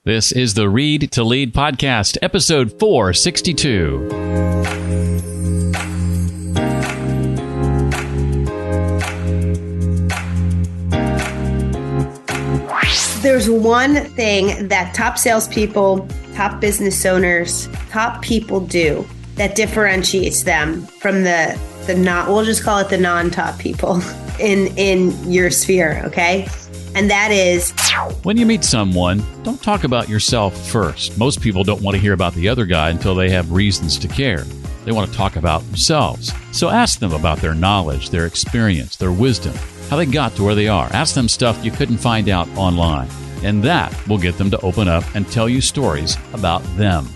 This is the Read to Lead podcast, episode 462. There's one thing that top salespeople, top business owners, top people do that differentiates them from the we'll just call it the non-top people in your sphere, okay? And that is, when you meet someone, don't talk about yourself first. Most people don't want to hear about the other guy until they have reasons to care. They want to talk about themselves. So ask them about their knowledge, their experience, their wisdom, how they got to where they are. Ask them stuff you couldn't find out online. And that will get them to open up and tell you stories about them.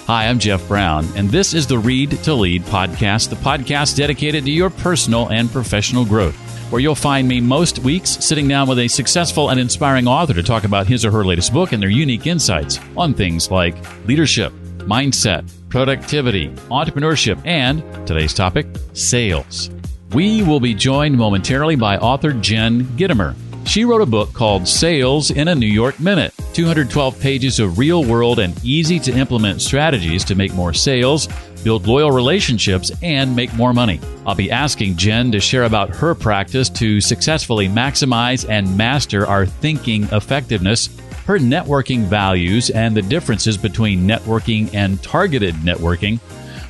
Hi, I'm Jeff Brown, and this is the Read to Lead podcast, the podcast dedicated to your personal and professional growth, where you'll find me most weeks sitting down with a successful and inspiring author to talk about his or her latest book and their unique insights on things like leadership, mindset, productivity, entrepreneurship, and today's topic, sales. We will be joined momentarily by author Jen Gitomer. She wrote a book called Sales in a New York Minute, 212 pages of real-world and easy-to-implement strategies to make more sales, build loyal relationships, and make more money. I'll be asking Jen to share about her practice to successfully maximize and master our thinking effectiveness, her networking values, and the differences between networking and targeted networking,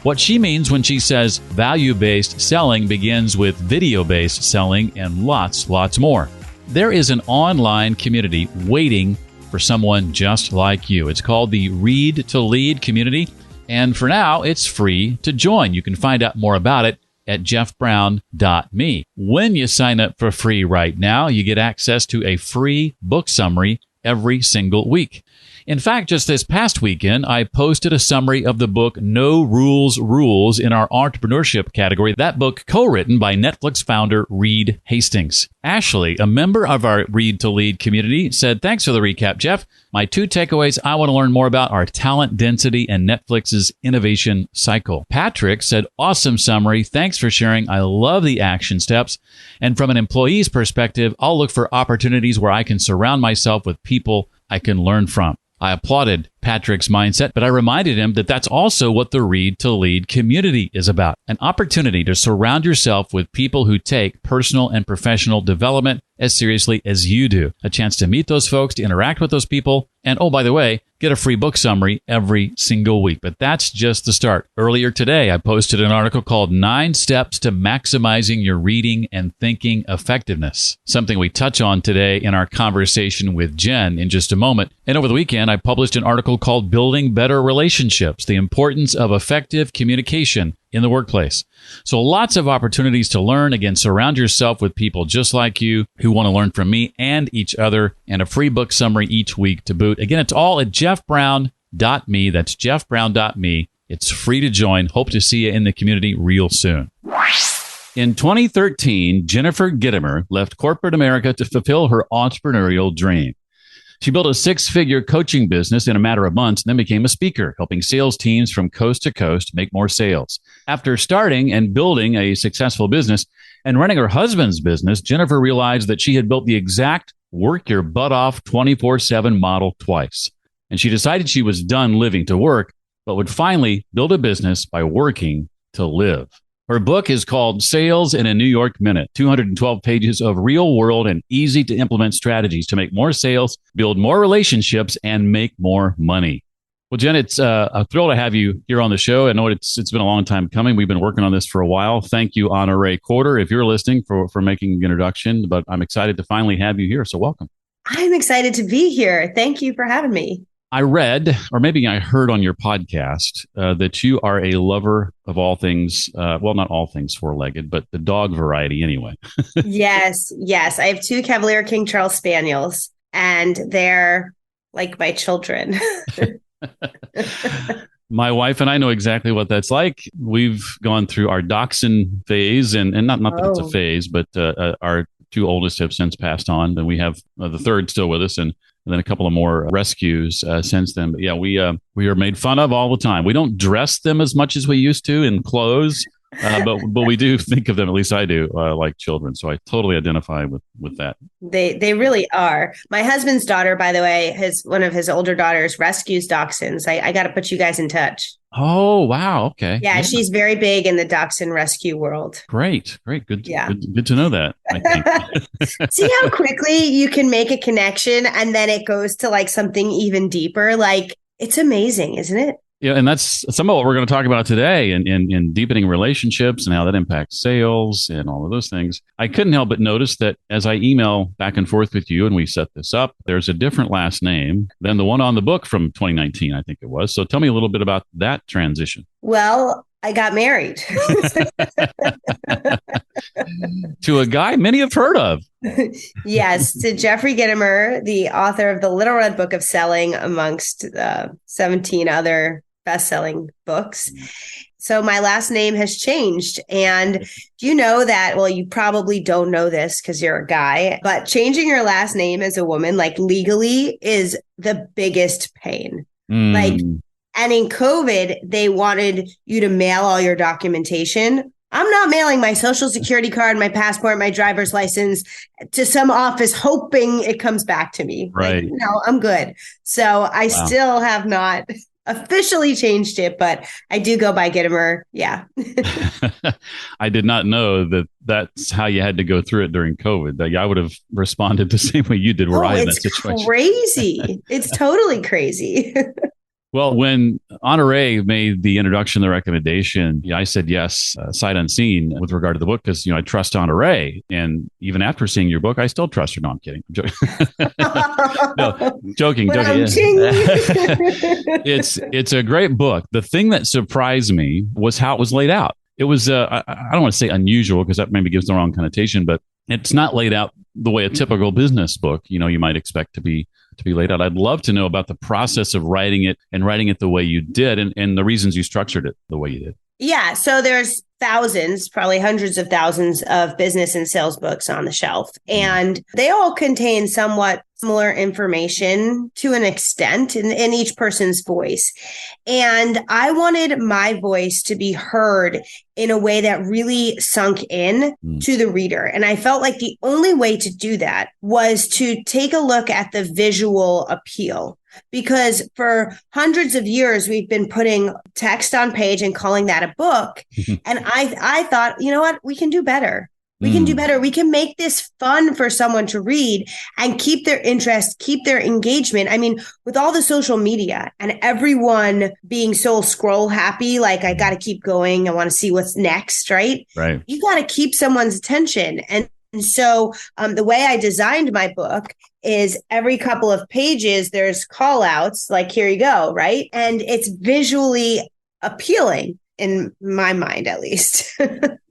what she means when she says value-based selling begins with video-based selling, and lots more. There is an online community waiting for someone just like you. It's called the Read to Lead community, and for now, it's free to join. You can find out more about it at jeffbrown.me. When you sign up for free right now, you get access to a free book summary every single week. In fact, just this past weekend, I posted a summary of the book No Rules Rules in our entrepreneurship category. That book co-written by Netflix founder Reed Hastings. Ashley, a member of our Read to Lead community, said, "Thanks for the recap, Jeff. My two takeaways I want to learn more about are talent density and Netflix's innovation cycle." Patrick said, "Awesome summary. Thanks for sharing. I love the action steps. And from an employee's perspective, I'll look for opportunities where I can surround myself with people I can learn from." I applauded Patrick's mindset, but I reminded him that that's also what the Read to Lead community is about. An opportunity to surround yourself with people who take personal and professional development as seriously as you do. A chance to meet those folks, to interact with those people, and oh, by the way, get a free book summary every single week. But that's just the start. Earlier today, I posted an article called 9 Steps to Maximizing Your Reading and Thinking Effectiveness, something we touch on today in our conversation with Jen in just a moment. And over the weekend, I published an article called Building Better Relationships, the Importance of Effective Communication in the Workplace. So lots of opportunities to learn. Again, surround yourself with people just like you who want to learn from me and each other, and a free book summary each week to boot. Again, it's all at jeffbrown.me. That's jeffbrown.me. It's free to join. Hope to see you in the community real soon. In 2013, Jennifer Gitomer left corporate America to fulfill her entrepreneurial dream. She built a 6-figure coaching business in a matter of months and then became a speaker, helping sales teams from coast to coast make more sales. After starting and building a successful business and running her husband's business, Jennifer realized that she had built the exact work your butt off 24/7 model twice. And she decided she was done living to work, but would finally build a business by working to live. Her book is called Sales in a New York Minute, 212 pages of real-world and easy-to-implement strategies to make more sales, build more relationships, and make more money. Well, Jen, it's a thrill to have you here on the show. I know it's been a long time coming. We've been working on this for a while. Thank you, Honoré Corder, if you're listening, for making the introduction. But I'm excited to finally have you here, so welcome. I'm excited to be here. Thank you for having me. I read, or maybe I heard on your podcast, that you are a lover of all things, well, not all things four-legged, but the dog variety anyway. Yes. I have 2 Cavalier King Charles Spaniels, and they're like my children. My wife and I know exactly what that's like. We've gone through our dachshund phase, and not that it's a phase, but our 2 oldest have since passed on, and we have the third still with us, and then a couple of more rescues since then. But yeah, we are made fun of all the time. We don't dress them as much as we used to in clothes but we do think of them, at least I do, like children. So I totally identify with that. They really are. My husband's daughter, by the way, one of his older daughters rescues dachshunds. I got to put you guys in touch. Oh, wow. Okay. Yeah, she's very big in the dachshund rescue world. Great. Good. Yeah. Good to know that, I think. See how quickly you can make a connection and then it goes to like something even deeper. Like it's amazing, isn't it? Yeah, and that's some of what we're going to talk about today in deepening relationships and how that impacts sales and all of those things. I couldn't help but notice that as I email back and forth with you and we set this up, there's a different last name than the one on the book from 2019, I think it was. So tell me a little bit about that transition. Well, I got married to a guy many have heard of. Yes, to Jeffrey Gitomer, the author of the Little Red Book of Selling, amongst 17 other best-selling books. So my last name has changed. And do you know that, well, you probably don't know this because you're a guy, but changing your last name as a woman, like legally, is the biggest pain. Like, and in COVID, they wanted you to mail all your documentation. I'm not mailing my social security card, my passport, my driver's license to some office hoping it comes back to me. Right. Like, no, I'm good. So I still have not officially changed it, but I do go by Gitomer. Yeah. I did not know that that's how you had to go through it during COVID. I would have responded the same way you did were I in that situation. It's crazy. It's totally crazy. Well, when Honore made the introduction, the recommendation, I said yes, sight unseen with regard to the book because, I trust Honore. And even after seeing your book, I still trust her. No, I'm kidding. No, joking. It's a great book. The thing that surprised me was how it was laid out. It was, I don't want to say unusual because that maybe gives the wrong connotation, but it's not laid out the way a typical business book, you might expect to be laid out. I'd love to know about the process of writing it and writing it the way you did and the reasons you structured it the way you did. Yeah. So there's thousands, probably hundreds of thousands of business and sales books on the shelf, and they all contain somewhat similar information to an extent in each person's voice. And I wanted my voice to be heard in a way that really sunk in to the reader. And I felt like the only way to do that was to take a look at the visual appeal. Because for hundreds of years, we've been putting text on page and calling that a book. And I thought, you know what, we can do better. We can do better. We can make this fun for someone to read and keep their interest, keep their engagement. I mean, with all the social media and everyone being so scroll happy, like I got to keep going. I want to see what's next, right? Right. You got to keep someone's attention. And so the way I designed my book is every couple of pages, there's call outs like, here you go, right? And it's visually appealing in my mind, at least.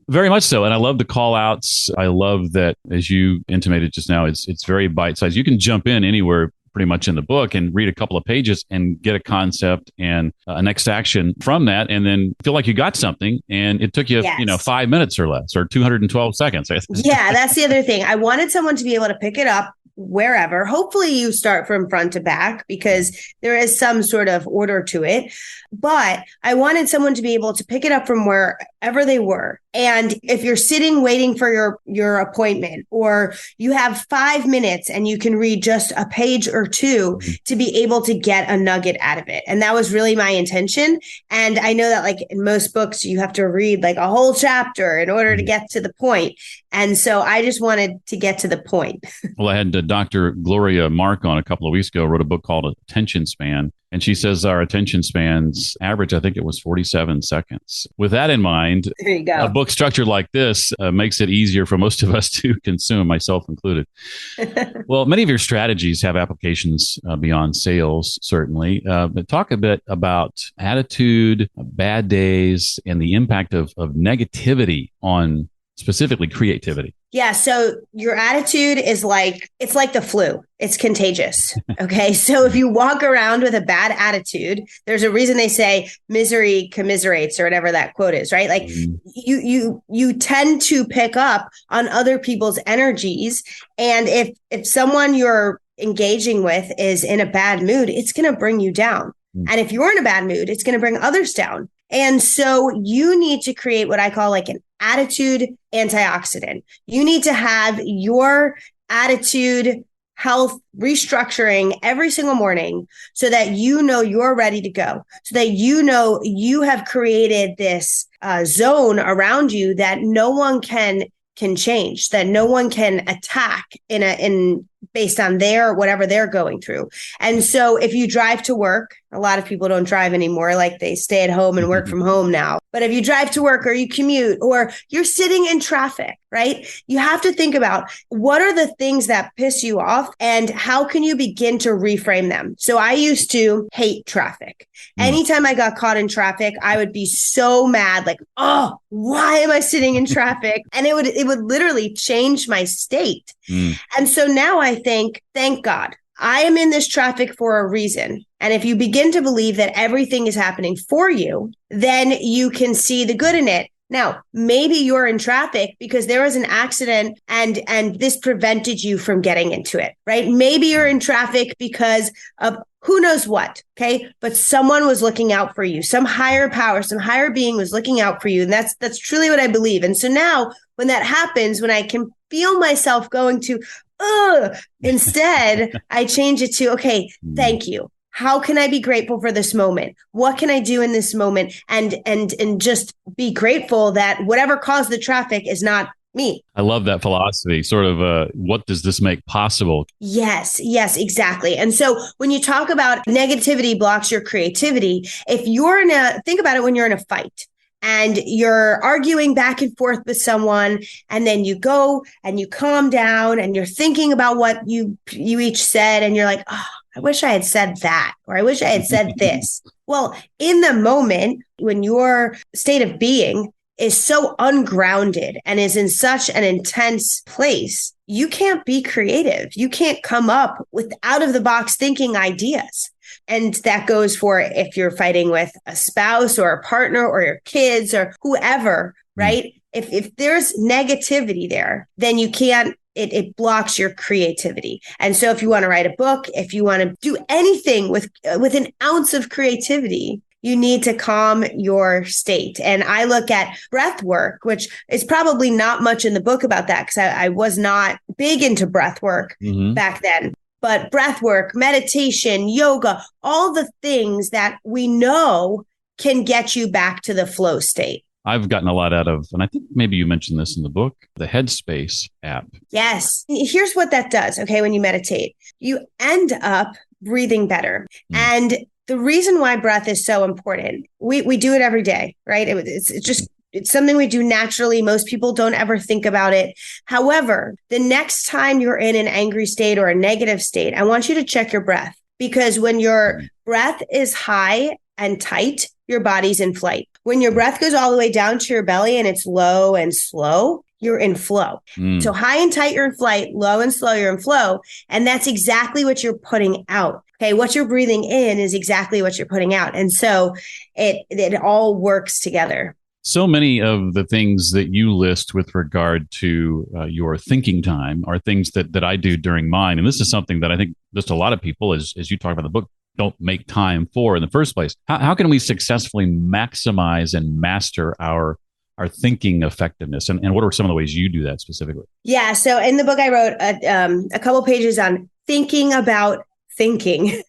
Very much so. And I love the call outs. I love that, as you intimated just now, it's very bite sized. You can jump in anywhere pretty much in the book and read a couple of pages and get a concept and a next action from that. And then feel like you got something. And it took you, 5 minutes or less or 212 seconds. Yeah, that's the other thing. I wanted someone to be able to pick it up wherever. Hopefully you start from front to back because there is some sort of order to it. But I wanted someone to be able to pick it up from wherever they were. And if you're sitting waiting for your appointment, or you have 5 minutes and you can read just a page or two, to be able to get a nugget out of it. And that was really my intention. And I know that like in most books, you have to read like a whole chapter in order to get to the point. And so I just wanted to get to the point. Well, I had Dr. Gloria Mark on a couple of weeks ago, wrote a book called Attention Span. And she says our attention spans average, I think it was 47 seconds. With that in mind, there you go. A book structured like this makes it easier for most of us to consume, myself included. Well, many of your strategies have applications beyond sales, certainly. But talk a bit about attitude, bad days, and the impact of negativity on specifically creativity. Yeah. So your attitude is it's like the flu. It's contagious. Okay. So if you walk around with a bad attitude, there's a reason they say misery commiserates or whatever that quote is, right? Like you tend to pick up on other people's energies. And if someone you're engaging with is in a bad mood, it's going to bring you down. And if you're in a bad mood, it's going to bring others down. And so you need to create what I call like an attitude antioxidant. You need to have your attitude health restructuring every single morning so that you know you're ready to go, so that you know you have created this zone around you that no one can change, that no one can attack in based on whatever they're going through. And so if you drive to work, a lot of people don't drive anymore, like they stay at home and work from home now. But if you drive to work or you commute or you're sitting in traffic, right? You have to think about what are the things that piss you off and how can you begin to reframe them? So I used to hate traffic. Anytime I got caught in traffic, I would be so mad, like, oh, why am I sitting in traffic? And it would literally change my state. And so now I think, thank God, I am in this traffic for a reason. And if you begin to believe that everything is happening for you, then you can see the good in it. Now, maybe you're in traffic because there was an accident and this prevented you from getting into it, right? Maybe you're in traffic because of who knows what, okay? But someone was looking out for you. Some higher power, some higher being was looking out for you. And that's truly what I believe. And so now when that happens, when I can feel myself going to, instead, I change it to, okay, thank you. How can I be grateful for this moment? What can I do in this moment? And just be grateful that whatever caused the traffic is not me. I love that philosophy. Sort of, what does this make possible? Yes, exactly. And so when you talk about negativity blocks your creativity, if you're think about it when you're in a fight. And you're arguing back and forth with someone, and then you go and you calm down and you're thinking about what you each said, and you're like, oh, I wish I had said that, or I wish I had said this. Well, in the moment, when your state of being is so ungrounded and is in such an intense place, you can't be creative. You can't come up with out of the box thinking ideas. And that goes for if you're fighting with a spouse or a partner or your kids or whoever, right? If there's negativity there, then you can't, it blocks your creativity. And so if you want to write a book, if you want to do anything with an ounce of creativity, you need to calm your state. And I look at breath work, which is probably not much in the book about that because I was not big into breath work back then. But breath work, meditation, yoga, all the things that we know can get you back to the flow state. I've gotten a lot out of, and I think maybe you mentioned this in the book, the Headspace app. Yes. Here's what that does. Okay. When you meditate, you end up breathing better. And the reason why breath is so important, we do it every day, right? It's something we do naturally. Most people don't ever think about it. However, the next time you're in an angry state or a negative state, I want you to check your breath, because when your breath is high and tight, your body's in flight. When your breath goes all the way down to your belly and it's low and slow, you're in flow. So high and tight, you're in flight, low and slow, you're in flow. And that's exactly what you're putting out. Okay. What you're breathing in is exactly what you're putting out. And so it all works together. So many of the things that you list with regard to your thinking time are things that I do during mine. And this is something that I think just a lot of people, as you talk about in the book, don't make time for in the first place. How can we successfully maximize and master our thinking effectiveness? And what are some of the ways you do that specifically? Yeah. So in the book, I wrote a couple pages on thinking about thinking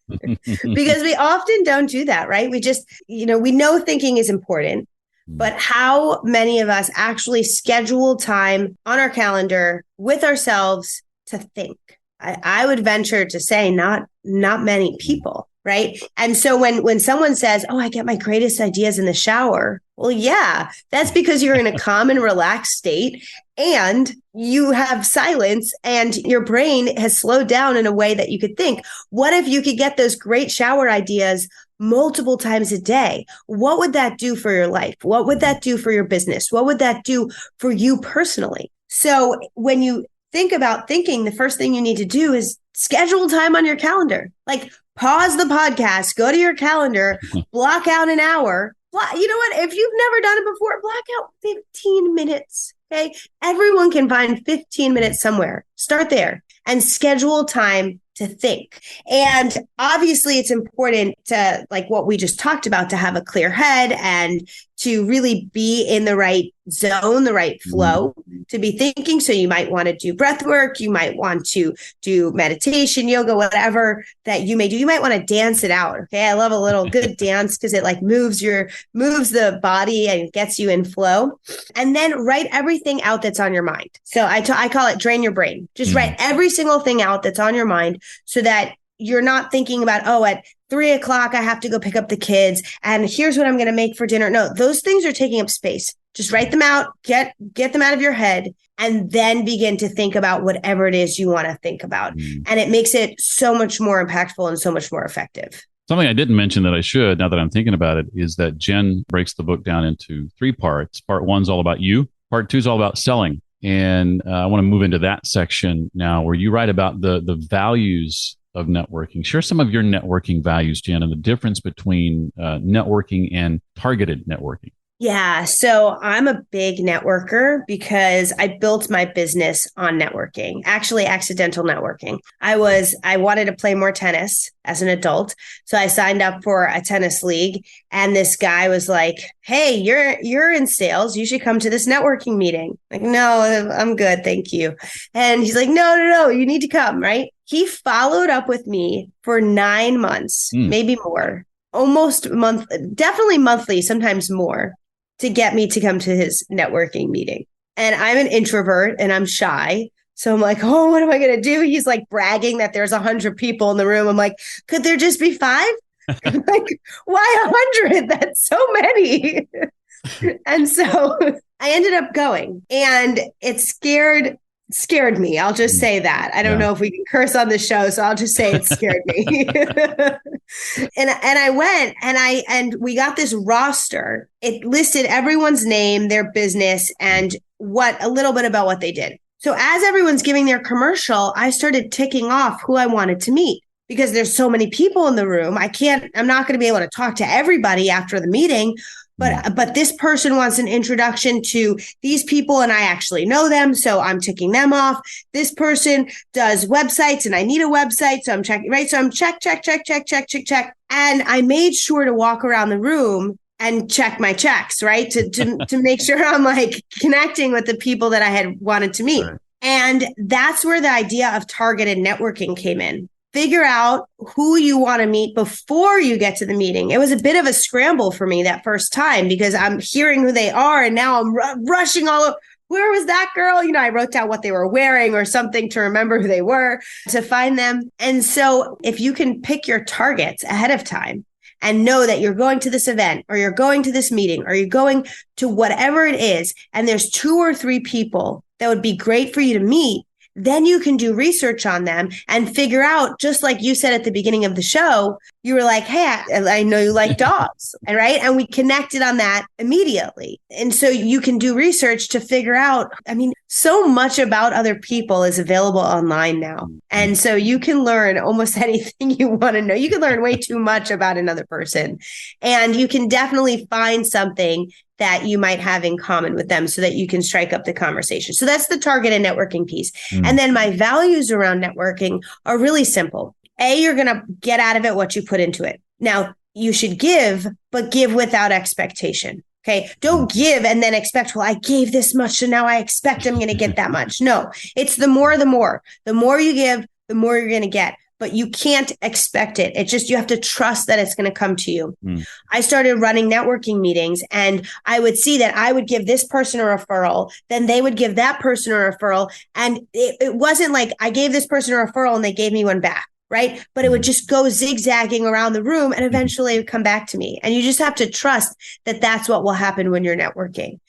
because we often don't do that, right? We just, we know thinking is important. But how many of us actually schedule time on our calendar with ourselves to think? I would venture to say not many people, right? And so when someone says, oh, I get my greatest ideas in the shower. Well, yeah, that's because you're in a calm and relaxed state and you have silence and your brain has slowed down in a way that you could think. What if you could get those great shower ideas multiple times a day? What would that do for your life? What would that do for your business? What would that do for you personally? So when you think about thinking, the first thing you need to do is schedule time on your calendar. Like pause the podcast, go to your calendar, block out an hour. You know what? If you've never done it before, block out 15 minutes. Okay. Everyone can find 15 minutes somewhere. Start there and schedule time to think. And obviously it's important to, like what we just talked about, to have a clear head and to really be in the right zone, the right flow to be thinking. So you might want to do breath work. You might want to do meditation, yoga, whatever that you may do. You might want to dance it out. Okay. I love a little good dance because it like moves the body and gets you in flow. And then write everything out that's on your mind. So I call it drain your brain. Just write every single thing out that's on your mind so that you're not thinking about, oh, at 3:00, I have to go pick up the kids and here's what I'm going to make for dinner. No, those things are taking up space. Just write them out, get them out of your head, and then begin to think about whatever it is you want to think about. And it makes it so much more impactful and so much more effective. Something I didn't mention that I should, now that I'm thinking about it, is that Jen breaks the book down into 3 parts. Part 1's all about you. Part 2 is all about selling. And I want to move into that section now where you write about the values of networking. Share some of your networking values, Jen, and the difference between networking and targeted networking. Yeah. So I'm a big networker because I built my business on networking, actually accidental networking. I wanted to play more tennis as an adult. So I signed up for a tennis league and this guy was like, hey, you're in sales. You should come to this networking meeting. Like, no, I'm good. Thank you. And he's like, no, you need to come. Right. He followed up with me for 9 months, maybe more, definitely monthly, sometimes more, to get me to come to his networking meeting. And I'm an introvert and I'm shy. So I'm like, oh, what am I going to do? He's like bragging that there's 100 people in the room. I'm like, could there just be 5? Like, why 100? That's so many. And so I ended up going and it scared me. I'll just say that. I don't know if we can curse on the show, so I'll just say it scared me. And I went and we got this roster. It listed everyone's name, their business, and a little bit about what they did. So as everyone's giving their commercial, I started ticking off who I wanted to meet because there's so many people in the room. I'm not going to be able to talk to everybody after the meeting. But this person wants an introduction to these people and I actually know them. So I'm ticking them off. This person does websites and I need a website. So I'm checking, right? So I'm check. And I made sure to walk around the room and check my checks, right? To make sure I'm like connecting with the people that I had wanted to meet. Right. And that's where the idea of targeted networking came in. Figure out who you want to meet before you get to the meeting. It was a bit of a scramble for me that first time because I'm hearing who they are and now I'm rushing all over. Where was that girl? I wrote down what they were wearing or something to remember who they were to find them. And so if you can pick your targets ahead of time and know that you're going to this event or you're going to this meeting or you're going to whatever it is, and there's 2 or 3 people that would be great for you to meet, then you can do research on them and figure out, just like you said at the beginning of the show, you were like, hey, I know you like dogs, right? And we connected on that immediately. And so you can do research to figure out, so much about other people is available online now. And so you can learn almost anything you want to know. You can learn way too much about another person. And you can definitely find something that you might have in common with them so that you can strike up the conversation. So that's the targeted networking piece. And then my values around networking are really simple. A, you're going to get out of it what you put into it. Now, you should give, but give without expectation. Okay. Don't give and then expect, well, I gave this much, so now I expect I'm going to get that much. No, it's the more. The more you give, the more you're going to get. But you can't expect it. It's just, you have to trust that it's going to come to you. I started running networking meetings and I would see that I would give this person a referral, then they would give that person a referral. And it wasn't like I gave this person a referral and they gave me one back. Right. But it would just go zigzagging around the room and eventually it would come back to me. And you just have to trust that that's what will happen when you're networking.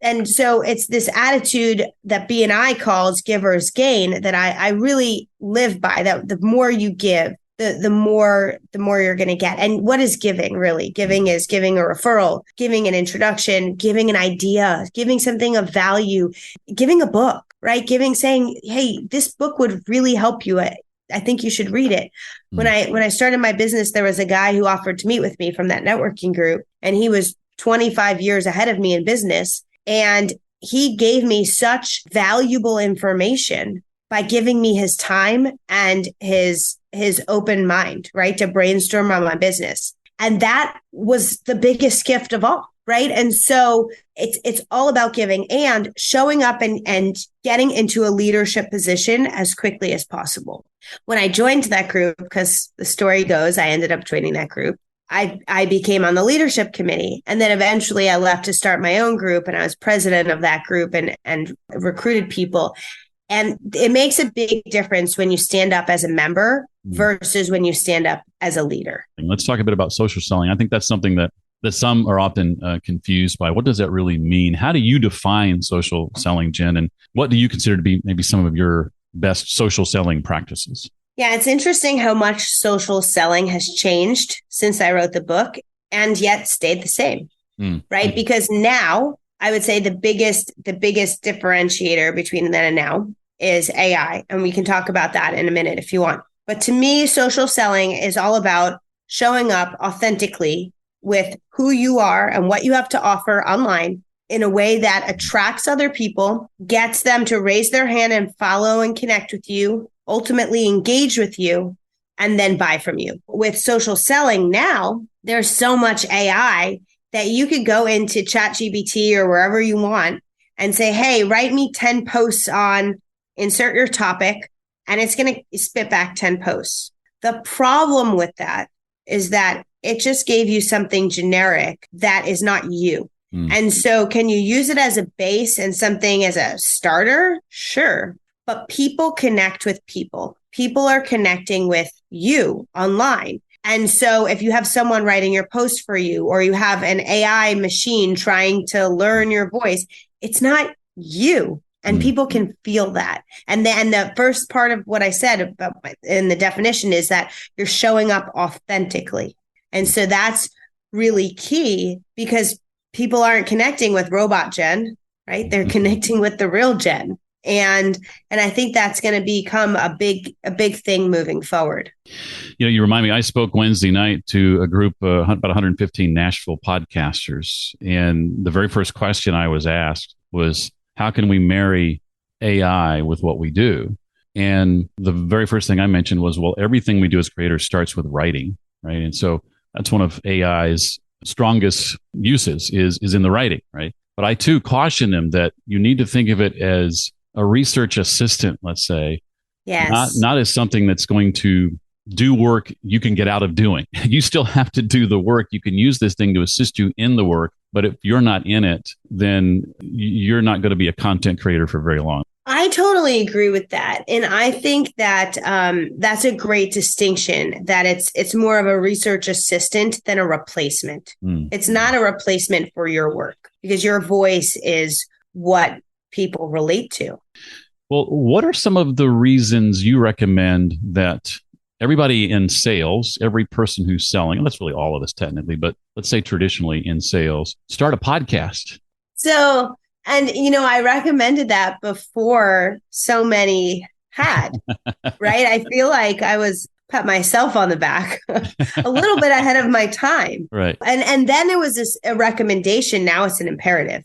And so it's this attitude that B&I calls givers gain that I really live by, that the more you give, the more you're going to get. And what is giving really? Giving is giving a referral, giving an introduction, giving an idea, giving something of value, giving a book, right? Saying, hey, this book would really help you. I think you should read it. When I started my business, there was a guy who offered to meet with me from that networking group, and he was 25 years ahead of me in business. And he gave me such valuable information by giving me his time and his open mind, right, to brainstorm on my business. And that was the biggest gift of all, right? And so it's all about giving and showing up and getting into a leadership position as quickly as possible. When I joined that group, because the story goes, I ended up joining that group. I became on the leadership committee. And then eventually I left to start my own group, and I was president of that group and recruited people. And it makes a big difference when you stand up as a member versus when you stand up as a leader. Let's talk a bit about social selling. I think that's something that some are often confused by. What does that really mean? How do you define social selling, Jen? And what do you consider to be maybe some of your best social selling practices? Yeah, it's interesting how much social selling has changed since I wrote the book and yet stayed the same, right? Because now I would say the biggest differentiator between then and now is AI. And we can talk about that in a minute if you want. But to me, social selling is all about showing up authentically with who you are and what you have to offer online in a way that attracts other people, gets them to raise their hand and follow and connect with you, ultimately engage with you, and then buy from you. With social selling now, there's so much AI that you could go into ChatGPT or wherever you want and say, hey, write me 10 posts on insert your topic, and it's going to spit back 10 posts. The problem with that is that it just gave you something generic that is not you. And so can you use it as a base and something as a starter? Sure. But people connect with people. People are connecting with you online. And so if you have someone writing your post for you, or you have an AI machine trying to learn your voice, it's not you. And people can feel that. And the first part of what I said about in the definition is that you're showing up authentically. And so that's really key, because people aren't connecting with robot Jen, right? They're connecting with the real Jen. And I think that's going to become a big thing moving forward. You know, you remind me, I spoke Wednesday night to a group, about 115 Nashville podcasters. And the very first question I was asked was, how can we marry AI with what we do? And the very first thing I mentioned was, well, everything we do as creators starts with writing, right? And so that's one of AI's strongest uses is in the writing, right? But I too caution them that you need to think of it as a research assistant, let's say, yes, not as something that's going to do work you can get out of doing. You still have to do the work. You can use this thing to assist you in the work, but if you're not in it, then you're not going to be a content creator for very long. I totally agree with that. And I think that that's a great distinction, that it's more of a research assistant than a replacement. It's not a replacement for your work, because your voice is what people relate to. Well, what are some of the reasons you recommend that everybody in sales, every person who's selling, and that's really all of us technically, but let's say traditionally in sales, start a podcast? So, and, I recommended that before so many had, right? I feel like I was pat myself on the back a little bit ahead of my time. Right. And then it was a recommendation. Now it's an imperative.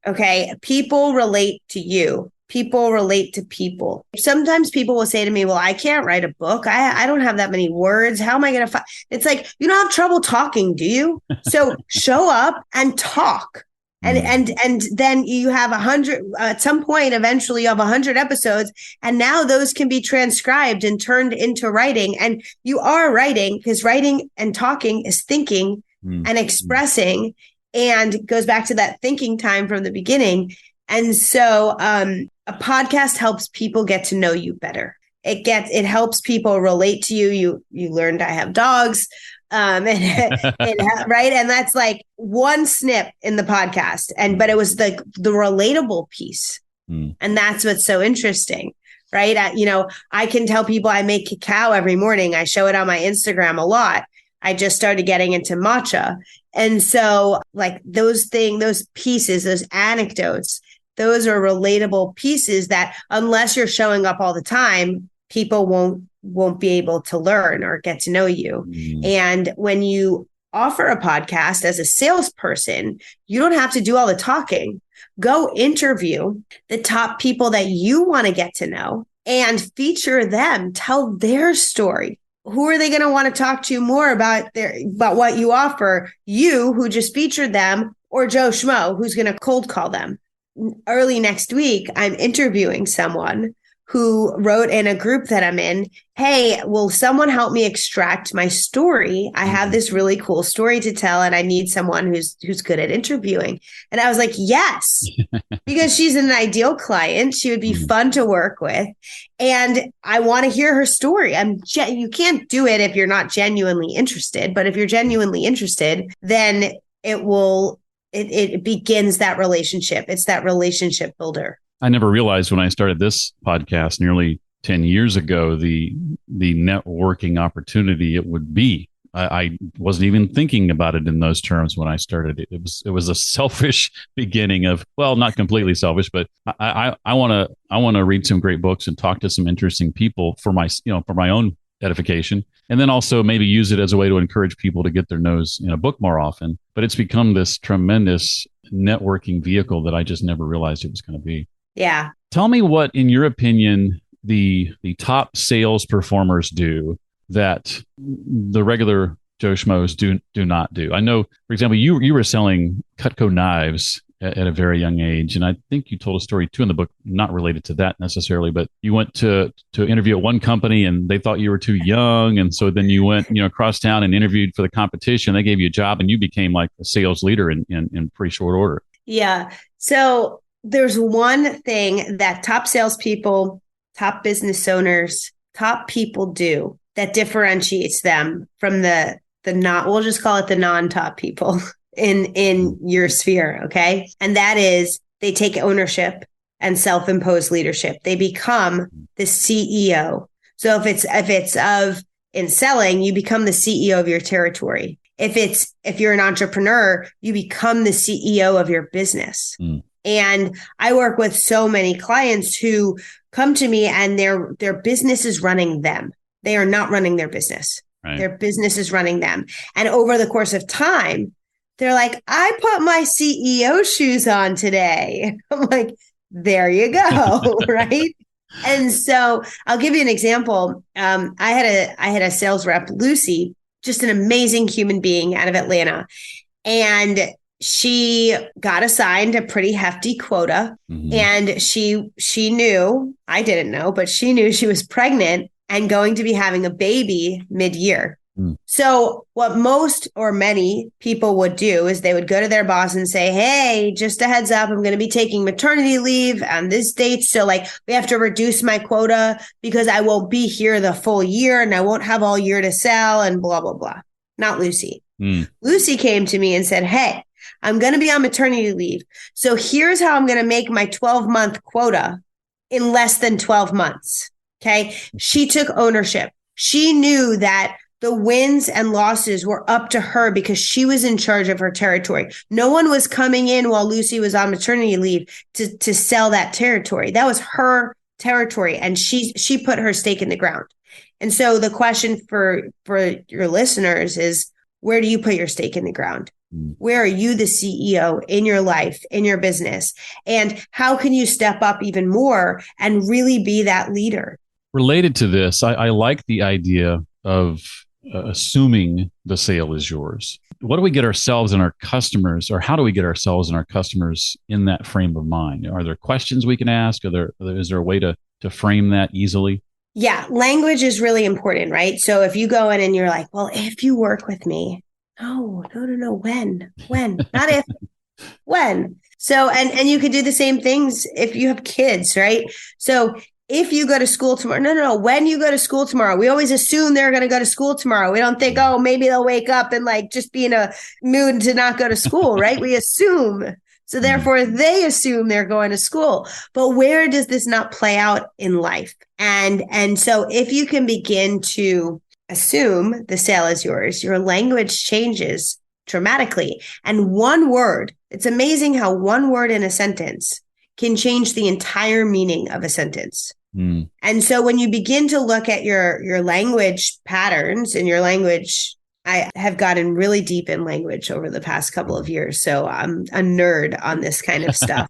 Okay. People relate to you. People relate to people. Sometimes people will say to me, well, I can't write a book. I don't have that many words. How am I going to It's like, you don't have trouble talking, do you? So show up and talk. And then you have 100, at some point, eventually you have 100 episodes, and now those can be transcribed and turned into writing. And you are writing, because writing and talking is thinking and expressing, and goes back to that thinking time from the beginning. And so a podcast helps people get to know you better. It helps people relate to you. You learned I have dogs. Right. And that's like one snip in the podcast. But it was the relatable piece. And that's what's so interesting. Right. I can tell people I make cacao every morning. I show it on my Instagram a lot. I just started getting into matcha. And so like those pieces, those anecdotes, those are relatable pieces that unless you're showing up all the time, people won't be able to learn or get to know you. And when you offer a podcast as a salesperson, you don't have to do all the talking. Go interview the top people that you want to get to know and feature them, tell their story. Who are they going to want to talk to more about what you offer? You, who just featured them, or Joe Schmo, who's going to cold call them? Early next week, I'm interviewing someone who wrote in a group that I'm in, hey, will someone help me extract my story? I have this really cool story to tell, and I need someone who's good at interviewing. And I was like, yes, because she's an ideal client. She would be fun to work with. And I want to hear her story. You can't do it if you're not genuinely interested. But if you're genuinely interested, then it begins that relationship. It's that relationship builder. I never realized when I started this podcast nearly 10 years ago, the networking opportunity it would be. I wasn't even thinking about it in those terms when I started it. It was a selfish beginning of, well, not completely selfish, but I want to read some great books and talk to some interesting people for my own edification, and then also maybe use it as a way to encourage people to get their nose in a book more often. But it's become this tremendous networking vehicle that I just never realized it was going to be. Yeah. Tell me what, in your opinion, the top sales performers do that the regular Joe Schmoes do not do. I know, for example, you were selling Cutco knives at a very young age, and I think you told a story too in the book, not related to that necessarily, but you went to interview at one company and they thought you were too young, and so then you went across town and interviewed for the competition. They gave you a job, and you became like a sales leader in pretty short order. Yeah. So there's one thing that top salespeople, top business owners, top people do that differentiates them from we'll just call it the non-top people in your sphere. Okay. And that is they take ownership and self-imposed leadership. They become the CEO. So in selling, you become the CEO of your territory. If you're an entrepreneur, you become the CEO of your business. And I work with so many clients who come to me and their business is running them. They are not running their business. Right. Their business is running them. And over the course of time, they're like, I put my CEO shoes on today. I'm like, there you go. Right. And so I'll give you an example. I had a sales rep, Lucy, just an amazing human being out of Atlanta. And she got assigned a pretty hefty quota. And she knew, I didn't know, but she knew she was pregnant and going to be having a baby mid-year. So what most or many people would do is they would go to their boss and say, hey, just a heads up, I'm going to be taking maternity leave on this date. So we have to reduce my quota because I won't be here the full year and I won't have all year to sell and blah, blah, blah. Not Lucy. Lucy came to me and said, hey, I'm going to be on maternity leave. So here's how I'm going to make my 12-month quota in less than 12 months. Okay. She took ownership. She knew that the wins and losses were up to her because she was in charge of her territory. No one was coming in while Lucy was on maternity leave to sell that territory. That was her territory. And she put her stake in the ground. And so the question for your listeners is, where do you put your stake in the ground? Where are you the CEO in your life, in your business? And how can you step up even more and really be that leader? Related to this, I like the idea of assuming the sale is yours. What do we get ourselves and our customers, or how do we get ourselves and our customers in that frame of mind? Are there questions we can ask? Is there a way to frame that easily? Yeah, language is really important, right? So if you go in and you're like, well, if you work with me, no, when, not if, when. So, and you could do the same things if you have kids, right? So if you go to school tomorrow, no, when you go to school tomorrow, we always assume they're going to go to school tomorrow. We don't think, oh, maybe they'll wake up and just be in a mood to not go to school, right? We assume. So therefore they assume they're going to school. But where does this not play out in life? And so if you can begin to assume the sale is yours, your language changes dramatically. And one word, it's amazing how one word in a sentence can change the entire meaning of a sentence. And so when you begin to look at your language patterns and your language, I have gotten really deep in language over the past couple of years. So I'm a nerd on this kind of stuff.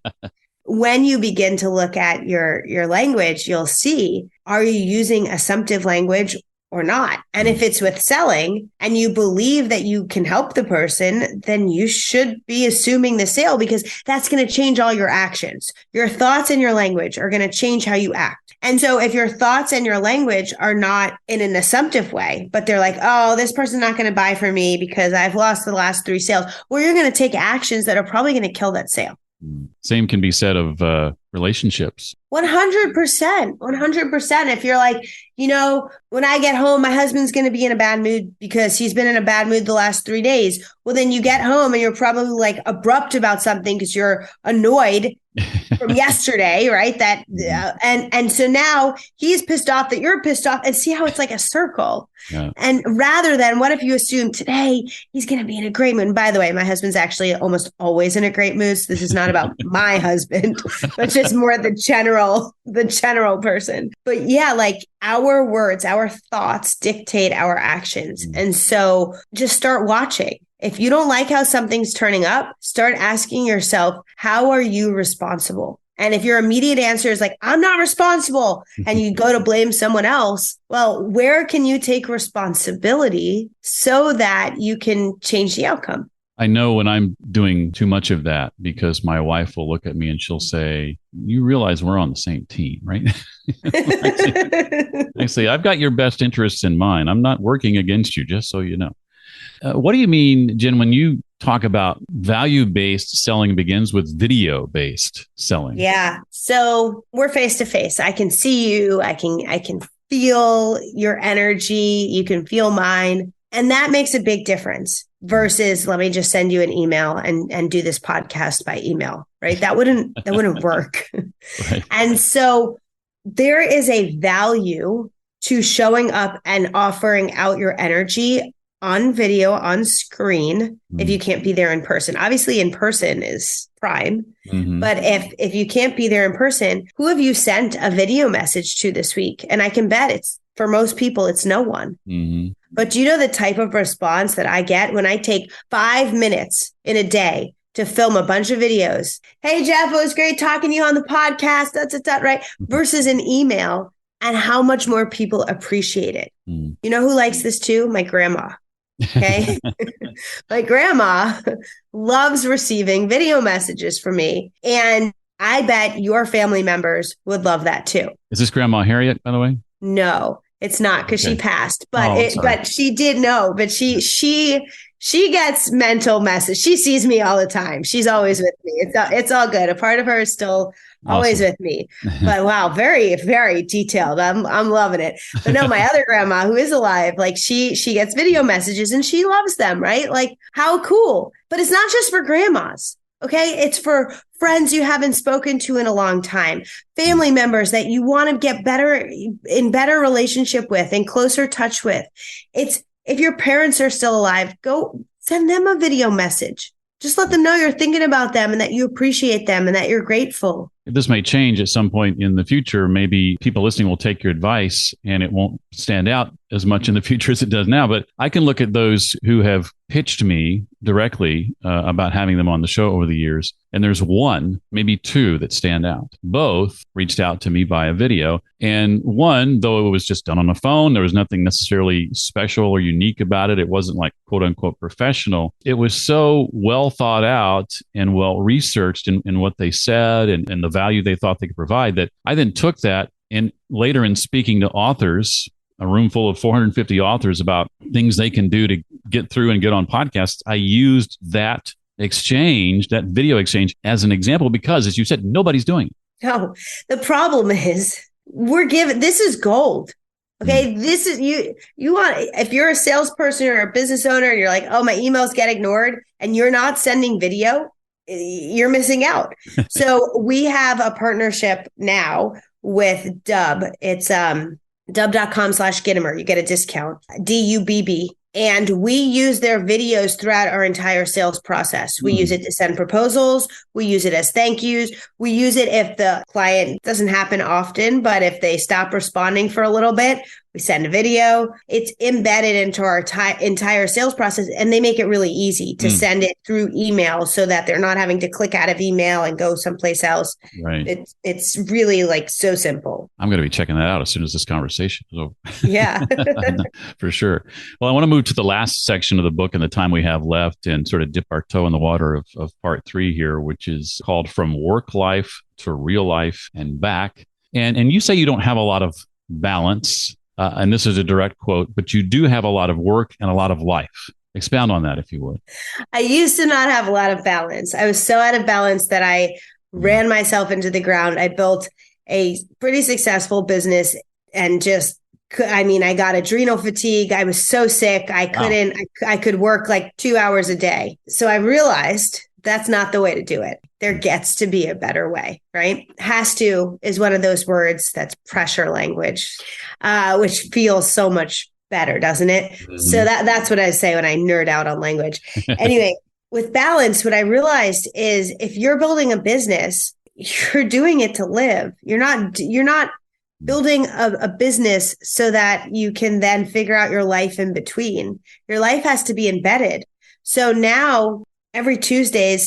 when you begin to look at your language, you'll see, are you using assumptive language or not? And if it's with selling and you believe that you can help the person, then you should be assuming the sale, because that's going to change all your actions. Your thoughts and your language are going to change how you act. And so if your thoughts and your language are not in an assumptive way, but they're like, oh, this person's not going to buy from me because I've lost the last 3 sales, well, you're going to take actions that are probably going to kill that sale. Same can be said of relationships. 100%. 100%. If you're like, when I get home, my husband's going to be in a bad mood because he's been in a bad mood the last 3 days. Well, then you get home and you're probably like abrupt about something because you're annoyed from yesterday, right? And so now he's pissed off that you're pissed off, and see how it's like a circle. Yeah. And rather than, what if you assume today he's going to be in a great mood? And by the way, my husband's actually almost always in a great mood. So this is not about my husband, but just more the general person. But yeah, like our words, our thoughts dictate our actions. And so just start watching. If you don't like how something's turning up, start asking yourself, how are you responsible? And if your immediate answer is like, I'm not responsible, and you go to blame someone else, well, where can you take responsibility so that you can change the outcome? I know when I'm doing too much of that, because my wife will look at me and she'll say, you realize we're on the same team, right? I say, I've got your best interests in mind. I'm not working against you, just so you know. What do you mean, Jen, when you talk about value-based selling begins with video-based selling? Yeah. So we're face-to-face. I can see you. I can feel your energy. You can feel mine. And that makes a big difference versus, let me just send you an email and do this podcast by email, right? That wouldn't work. Right. And so there is a value to showing up and offering out your energy on video, on screen, if you can't be there in person. Obviously, in person is prime. But if you can't be there in person, who have you sent a video message to this week? And I can bet for most people, it's no one. But do you know the type of response that I get when I take 5 minutes in a day to film a bunch of videos? Hey, Jeff, it was great talking to you on the podcast. Right? Versus an email, and how much more people appreciate it. You know who likes this too? My grandma. Okay. My grandma loves receiving video messages from me. And I bet your family members would love that too. Is this Grandma Harriet, by the way? No, it's not, because she passed, but she did know, but she gets mental messages. She sees me all the time. She's always with me. It's all good. A part of her is still always with me. But wow, very, very detailed. I'm loving it. But no, my other grandma, who is alive, like she gets video messages and she loves them, right? Like, how cool. But it's not just for grandmas. Okay. It's for friends you haven't spoken to in a long time, family members that you want to get in better relationship with and closer touch with. If your parents are still alive, go send them a video message. Just let them know you're thinking about them and that you appreciate them and that you're grateful. This may change at some point in the future. Maybe people listening will take your advice and it won't stand out as much in the future as it does now. But I can look at those who have pitched me directly about having them on the show over the years. And there's one, maybe two that stand out. Both reached out to me via video. And one, though it was just done on a phone, there was nothing necessarily special or unique about it. It wasn't like quote unquote professional. It was so well thought out and well researched in what they said and the value they thought they could provide, that I then took that, and later in speaking to authors, a room full of 450 authors about things they can do to get through and get on podcasts, I used that exchange, that video exchange, as an example, because as you said, nobody's doing it. No, the problem is this is gold. Okay. This is you want, if you're a salesperson or a business owner and you're like, oh, my emails get ignored and you're not sending video, you're missing out. So we have a partnership now with Dub. It's dub.com/Gitomer. You get a discount, DUBB. And we use their videos throughout our entire sales process. We use it to send proposals. We use it as thank yous. We use it if the client doesn't happen often, but if they stop responding for a little bit, We send a video. It's embedded into our entire sales process, and they make it really easy to send it through email so that they're not having to click out of email and go someplace else. Right. It's really like so simple. I'm going to be checking that out as soon as this conversation is over. Yeah. For sure. Well, I want to move to the last section of the book in the time we have left and sort of dip our toe in the water of part 3 here, which is called From Work Life to Real Life and Back. And you say you don't have a lot of balance. And this is a direct quote, but you do have a lot of work and a lot of life. Expound on that, if you would. I used to not have a lot of balance. I was so out of balance that I ran myself into the ground. I built a pretty successful business and I got adrenal fatigue. I was so sick. I could work like 2 hours a day. So I realized that's not the way to do it. There gets to be a better way, right? Has to is one of those words that's pressure language, which feels so much better, doesn't it? Mm-hmm. So that's what I say when I nerd out on language. Anyway, with balance, what I realized is if you're building a business, you're doing it to live. You're not building a business so that you can then figure out your life in between. Your life has to be embedded. So now every Tuesday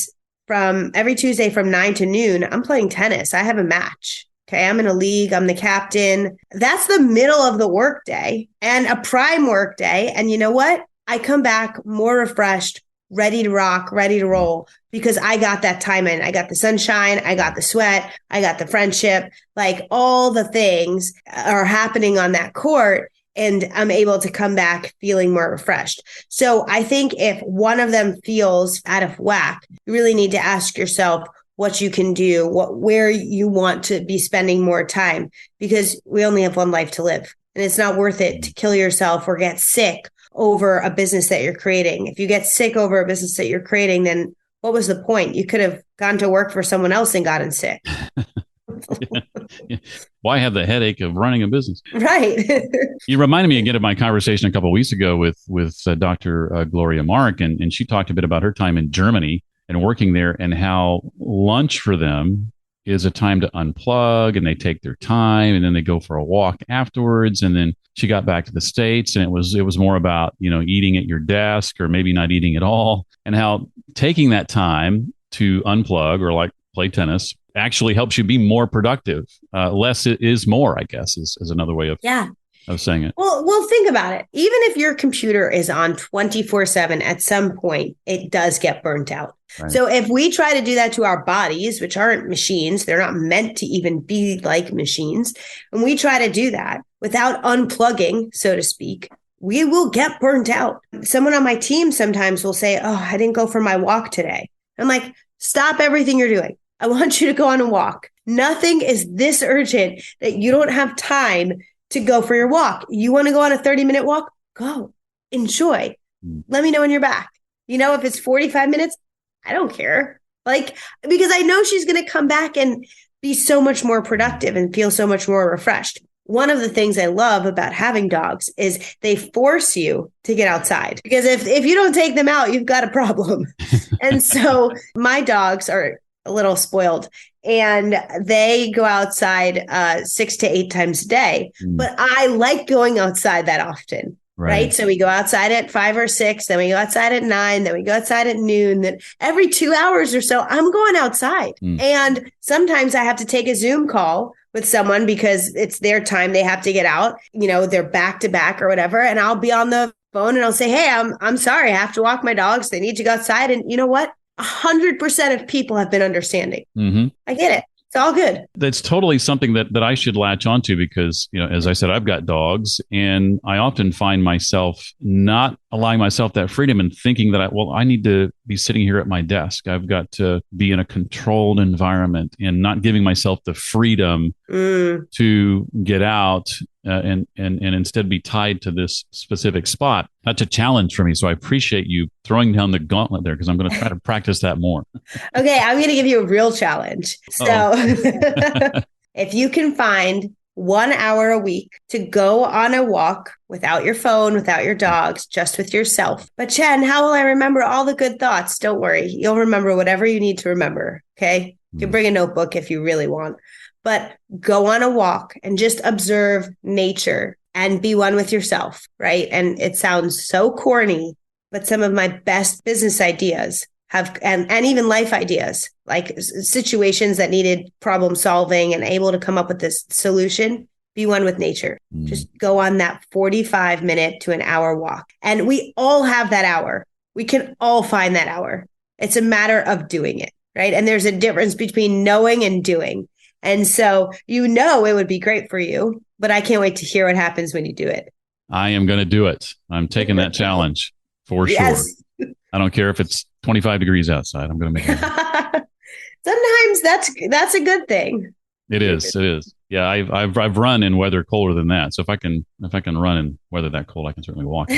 from 9 to noon, I'm playing tennis. I have a match. Okay. I'm in a league. I'm the captain. That's the middle of the workday and a prime workday. And you know what? I come back more refreshed, ready to rock, ready to roll because I got that time in. I got the sunshine. I got the sweat. I got the friendship. Like all the things are happening on that court. And I'm able to come back feeling more refreshed. So I think if one of them feels out of whack, you really need to ask yourself what you can do, where you want to be spending more time, because we only have one life to live. And it's not worth it to kill yourself or get sick over a business that you're creating. If you get sick over a business that you're creating, then what was the point? You could have gone to work for someone else and gotten sick. Yeah. Why have the headache of running a business? Right. You reminded me again of my conversation a couple of weeks ago with Dr. Gloria Mark, and she talked a bit about her time in Germany and working there and how lunch for them is a time to unplug and they take their time and then they go for a walk afterwards. And then she got back to the States and it was more about, eating at your desk or maybe not eating at all, and how taking that time to unplug or like play tennis actually helps you be more productive. Less is more, I guess, is another way of saying it. Well, think about it. Even if your computer is on 24/7, at some point, it does get burnt out. Right. So if we try to do that to our bodies, which aren't machines, they're not meant to even be like machines. And we try to do that without unplugging, so to speak, we will get burnt out. Someone on my team sometimes will say, "Oh, I didn't go for my walk today." I'm like, stop everything you're doing. I want you to go on a walk. Nothing is this urgent that you don't have time to go for your walk. You want to go on a 30-minute walk? Go. Enjoy. Let me know when you're back. If it's 45 minutes, I don't care. Because I know she's going to come back and be so much more productive and feel so much more refreshed. One of the things I love about having dogs is they force you to get outside, because if you don't take them out, you've got a problem. And so my dogs are a little spoiled and they go outside 6 to 8 times a day. But I like going outside that often. Right. So we go outside at 5 or 6, then we go outside at 9, then we go outside at noon. Then every 2 hours or so, I'm going outside. And sometimes I have to take a Zoom call with someone because it's their time. They have to get out, they're back to back or whatever. And I'll be on the phone and I'll say, "Hey, I'm sorry. I have to walk my dogs. They need to go outside." And you know what? 100% of people have been understanding. Mm-hmm. I get it. It's all good. That's totally something that I should latch onto because, as I said, I've got dogs and I often find myself not allowing myself that freedom and thinking that I need to be sitting here at my desk. I've got to be in a controlled environment and not giving myself the freedom to get out and instead be tied to this specific spot. That's a challenge for me. So I appreciate you throwing down the gauntlet there because I'm going to try to practice that more. Okay, I'm going to give you a real challenge. So if you can find 1 hour a week to go on a walk without your phone, without your dogs, just with yourself. But Chen, how will I remember all the good thoughts? Don't worry. You'll remember whatever you need to remember. Okay. You can bring a notebook if you really want, but go on a walk and just observe nature and be one with yourself, right? And it sounds so corny, but some of my best business ideas have, and even life ideas, like situations that needed problem solving and able to come up with this solution, be one with nature. Just go on that 45-minute to an hour walk. And we all have that hour. We can all find that hour. It's a matter of doing it, right? And there's a difference between knowing and doing. And so, it would be great for you, but I can't wait to hear what happens when you do it. I am going to do it. I'm taking that challenge for sure. I don't care if it's 25 degrees outside. I'm going to make it. Sometimes that's a good thing. It is. It is. Yeah, I've run in weather colder than that. So if I can run in weather that cold, I can certainly walk.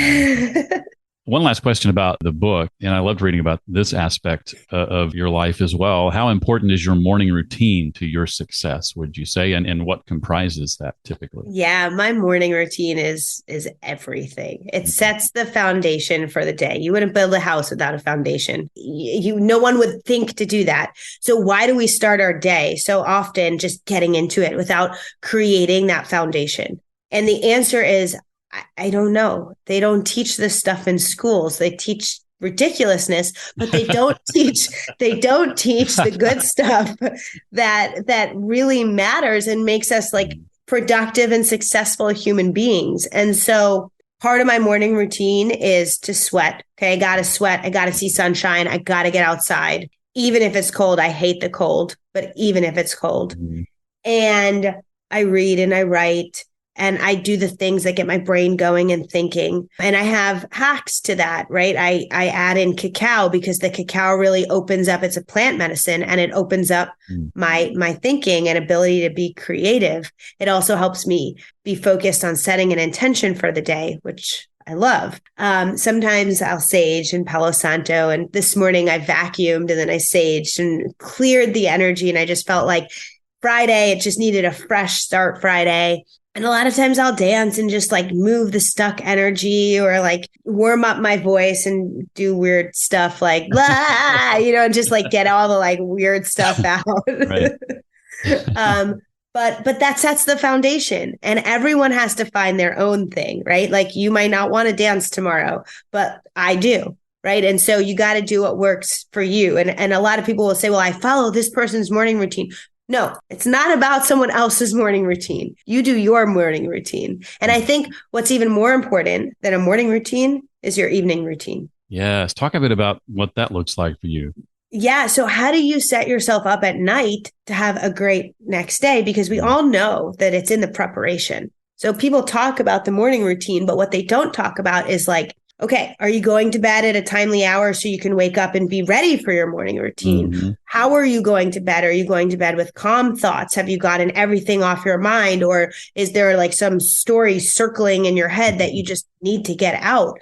One last question about the book, and I loved reading about this aspect of your life as well. How important is your morning routine to your success, would you say, and what comprises that typically? Yeah, my morning routine is everything. It sets the foundation for the day. You wouldn't build a house without a foundation. No one would think to do that. So why do we start our day so often just getting into it without creating that foundation? And the answer is, I don't know. They don't teach this stuff in schools. They teach ridiculousness, but they don't teach the good stuff that really matters and makes us like productive and successful human beings. And so part of my morning routine is to sweat. Okay. I got to sweat. I got to see sunshine. I got to get outside. Even if it's cold, I hate the cold, but even if it's cold, and I read and I write. And I do the things that get my brain going and thinking. And I have hacks to that, right? I add in cacao because the cacao really opens up. It's a plant medicine and it opens up my thinking and ability to be creative. It also helps me be focused on setting an intention for the day, which I love. Sometimes I'll sage in Palo Santo. And this morning I vacuumed and then I saged and cleared the energy. And I just felt like Friday, it just needed a fresh start Friday. And a lot of times I'll dance and just like move the stuck energy or like warm up my voice and do weird stuff like, blah, and just like get all the like weird stuff out. But that sets the foundation and everyone has to find their own thing, right? Like you might not want to dance tomorrow, but I do. Right. And so you got to do what works for you. And a lot of people will say, well, I follow this person's morning routine. No, it's not about someone else's morning routine. You do your morning routine. And I think what's even more important than a morning routine is your evening routine. Yes. Talk a bit about what that looks like for you. Yeah. So how do you set yourself up at night to have a great next day? Because we all know that it's in the preparation. So people talk about the morning routine, but what they don't talk about is like, okay, are you going to bed at a timely hour so you can wake up and be ready for your morning routine? How are you going to bed? Are you going to bed with calm thoughts? Have you gotten everything off your mind? Or is there like some story circling in your head that you just need to get out?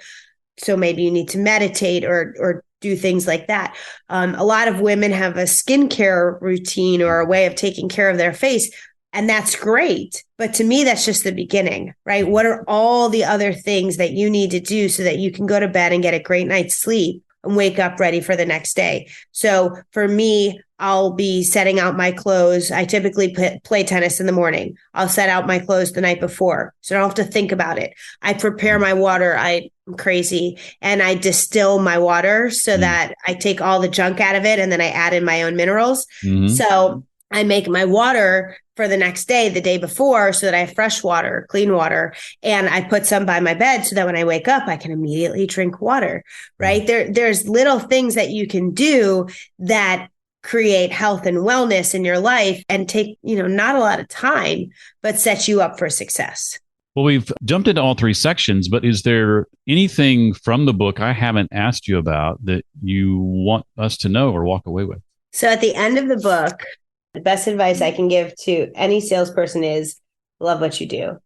So maybe you need to meditate or do things like that. A lot of women have a skincare routine or a way of taking care of their face. And that's great. But to me, that's just the beginning, right? What are all the other things that you need to do so that you can go to bed and get a great night's sleep and wake up ready for the next day? So for me, I'll be setting out my clothes. I typically play tennis in the morning. I'll set out my clothes the night before, so I don't have to think about it. I prepare my water. I'm crazy. And I distill my water so that I take all the junk out of it and then I add in my own minerals. So I make my water for the next day, the day before, so that I have fresh water, clean water. And I put some by my bed so that when I wake up, I can immediately drink water, right? There's little things that you can do that create health and wellness in your life and take, not a lot of time, but set you up for success. Well, we've jumped into all three sections, but is there anything from the book I haven't asked you about that you want us to know or walk away with? So at the end of the book, the best advice I can give to any salesperson is love what you do.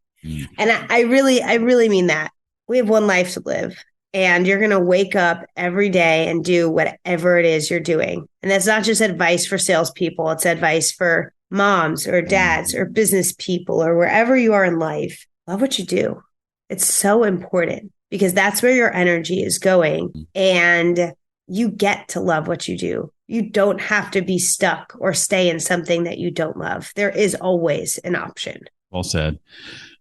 And I really mean that. We have one life to live and you're going to wake up every day and do whatever it is you're doing. And that's not just advice for salespeople. It's advice for moms or dads or business people or wherever you are in life. Love what you do. It's so important because that's where your energy is going and you get to love what you do. You don't have to be stuck or stay in something that you don't love. There is always an option. Well said.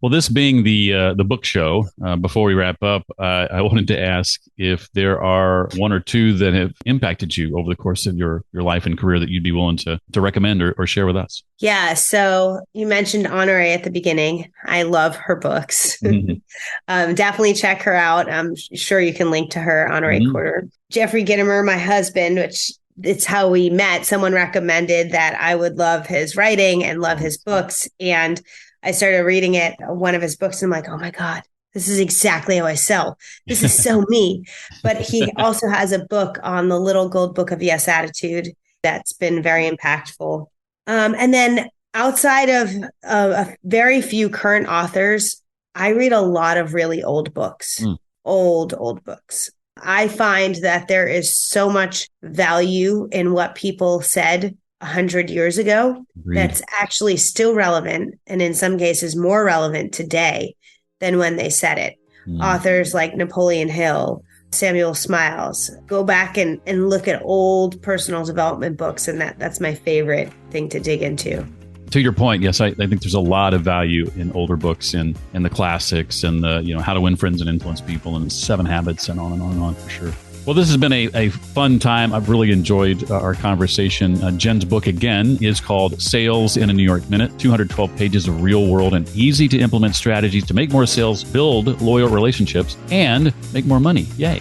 Well, this being the book show, before we wrap up, I wanted to ask if there are one or two that have impacted you over the course of your life and career that you'd be willing to recommend or share with us. Yeah. So you mentioned Honore at the beginning. I love her books. Mm-hmm. Definitely check her out. I'm sure you can link to her, Honore Quarter. Jeffrey Gitomer, my husband, which it's how we met. Someone recommended that I would love his writing and love his books. And I started reading one of his books, and I'm like, oh my God, this is exactly how I sell. This is so me. But he also has a book on the Little Gold Book of Yes Attitude that's been very impactful. And then outside of a very few current authors, I read a lot of really old books, old books. I find that there is so much value in what people said 100 years ago. Agreed. That's actually still relevant, and in some cases more relevant today than when they said it. Authors like Napoleon Hill, Samuel Smiles. Go back and look at old personal development books, and that's my favorite thing to dig into. To your point, yes, I think there's a lot of value in older books and the classics and the How to Win Friends and Influence People and 7 Habits and on and on and on, for sure. Well, this has been a fun time. I've really enjoyed our conversation. Jen's book, again, is called Sales in a New York Minute, 212 pages of real-world and easy-to-implement strategies to make more sales, build loyal relationships, and make more money. Yay.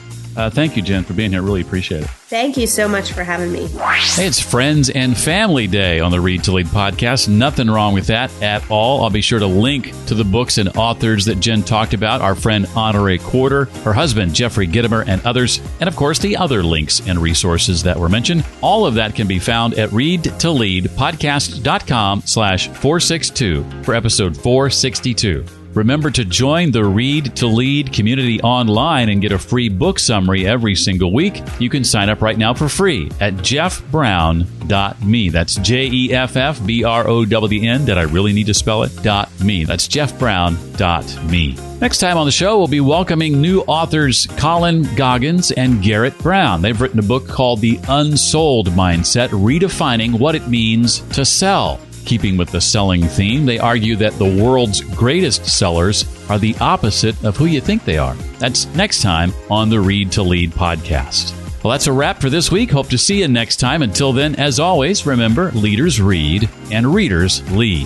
Thank you, Jen, for being here. Really appreciate it. Thank you so much for having me. Hey, it's Friends and Family Day on the Read to Lead podcast. Nothing wrong with that at all. I'll be sure to link to the books and authors that Jen talked about, our friend Honore Quarter, her husband Jeffrey Gitomer, and others, and of course the other links and resources that were mentioned. All of that can be found at readtoleadpodcast.com/462 for episode 462. Remember to join the Read to Lead community online and get a free book summary every single week. You can sign up right now for free at jeffbrown.me. That's JEFFBROWN. Did I really need to spell it? .me. That's jeffbrown.me. Next time on the show, we'll be welcoming new authors Colin Goggins and Garrett Brown. They've written a book called The Unsold Mindset, redefining what it means to sell. Keeping with the selling theme, they argue that the world's greatest sellers are the opposite of who you think they are. That's next time on the Read to Lead podcast. Well, that's a wrap for this week. Hope to see you next time. Until then, as always, remember, leaders read and readers lead.